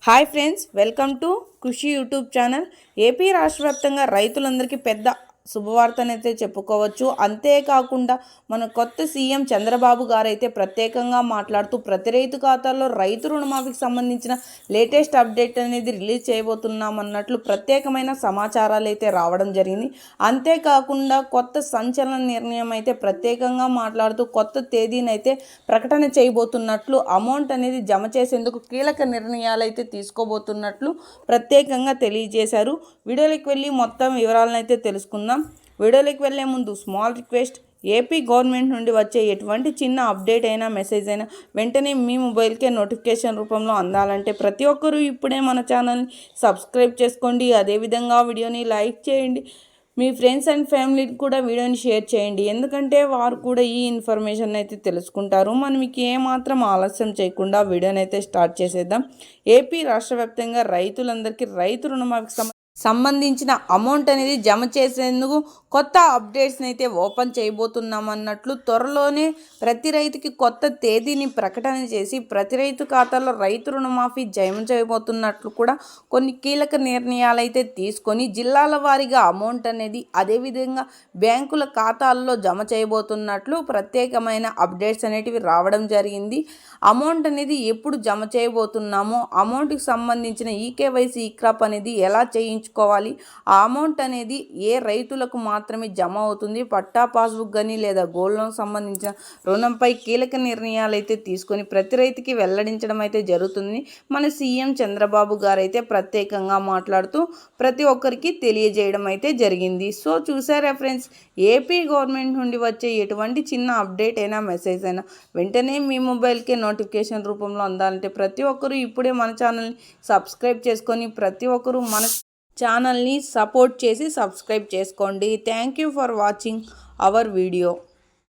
Hi friends, welcome to కృషి YouTube channel. AP రాష్ట్ర వ్యాప్తంగా రైతులందరికీ పెద్ద శుభవార్తనైతే చెప్పుకోవచ్చు. అంతేకాకుండా మన కొత్త సీఎం చంద్రబాబు గారు అయితే ప్రత్యేకంగా మాట్లాడుతూ ప్రతి రైతు ఖాతాల్లో రైతు రుణమాఫీకి సంబంధించిన లేటెస్ట్ అప్డేట్ అనేది రిలీజ్ చేయబోతున్నామన్నట్లు ప్రత్యేకమైన సమాచారాలు అయితే రావడం జరిగింది. అంతేకాకుండా కొత్త సంచలన నిర్ణయం అయితే ప్రత్యేకంగా మాట్లాడుతూ కొత్త తేదీనైతే ప్రకటన చేయబోతున్నట్లు, అమౌంట్ అనేది జమ చేసేందుకు కీలక నిర్ణయాలు అయితే తీసుకోబోతున్నట్లు ప్రత్యేకంగా తెలియజేశారు. వీడియోలోకి వెళ్ళి మొత్తం వివరాలను అయితే తెలుసుకుందాం. వీడియోలోకి వెళ్ళే ముందు స్మాల్ రిక్వెస్ట్, ఏపీ గవర్నమెంట్ నుండి వచ్చే ఎటువంటి చిన్న అప్డేట్ అయినా మెసేజ్ అయినా వెంటనే మీ మొబైల్కే నోటిఫికేషన్ రూపంలో అందాలంటే ప్రతి ఒక్కరూ ఇప్పుడే మన ఛానల్ని సబ్స్క్రైబ్ చేసుకోండి. అదేవిధంగా వీడియోని లైక్ చేయండి. మీ ఫ్రెండ్స్ అండ్ ఫ్యామిలీకి కూడా వీడియోని షేర్ చేయండి, ఎందుకంటే వారు కూడా ఈ ఇన్ఫర్మేషన్ అయితే తెలుసుకుంటారు. మనం మీకు ఏమాత్రం ఆలస్యం చేయకుండా వీడియోని అయితే స్టార్ట్ చేసేద్దాం. ఏపీ రాష్ట్ర వ్యాప్తంగా రైతులందరికీ రైతు రుణమాఫీకి సంబంధించిన అమౌంట్ అనేది జమ చేసేందుకు కొత్త అప్డేట్స్ని అయితే ఓపెన్ చేయబోతున్నామన్నట్లు త్వరలోనే ప్రతి రైతుకి కొత్త తేదీని ప్రకటన చేసి ప్రతి రైతు ఖాతాలో రైతు రుణమాఫీ జమ చేయబోతున్నట్లు కూడా కొన్ని కీలక నిర్ణయాలు అయితే తీసుకొని జిల్లాల వారీగా అమౌంట్ అనేది అదేవిధంగా బ్యాంకుల ఖాతాల్లో జమ చేయబోతున్నట్లు ప్రత్యేకమైన అప్డేట్స్ అనేటివి రావడం జరిగింది. అమౌంట్ అనేది ఎప్పుడు జమ చేయబోతున్నామో, అమౌంట్కి సంబంధించిన ఈకేవైసీ ఈక్రాప్ అనేది ఎలా చేయించుకోవాలి, ఆ అమౌంట్ అనేది ఏ రైతులకు మాత్రమే జమ అవుతుంది, పట్టా పాస్బుక్ కానీ లేదా గోల్డ్ లోన్ సంబంధించిన రుణంపై కీలక నిర్ణయాలు అయితే తీసుకొని ప్రతి రైతుకి వెల్లడించడం అయితే జరుగుతుంది. మన సీఎం చంద్రబాబు గారు అయితే ప్రత్యేకంగా మాట్లాడుతూ ప్రతి ఒక్కరికి తెలియజేయడం అయితే జరిగింది. సో చూసారా ఫ్రెండ్స్, ఏపీ గవర్నమెంట్ నుండి వచ్చే ఎటువంటి చిన్న అప్డేట్ అయినా మెసేజ్ అయినా వెంటనే మీ మొబైల్కే నోటిఫికేషన్ రూపంలో అందాలంటే ప్రతి ఒక్కరూ ఇప్పుడే మన ఛానల్ని సబ్స్క్రైబ్ చేసుకొని ప్రతి ఒక్కరూ మన ఛానల్ని సపోర్ట్ చేసి సబ్స్క్రైబ్ చేసుకోండి. Thank you for watching our video.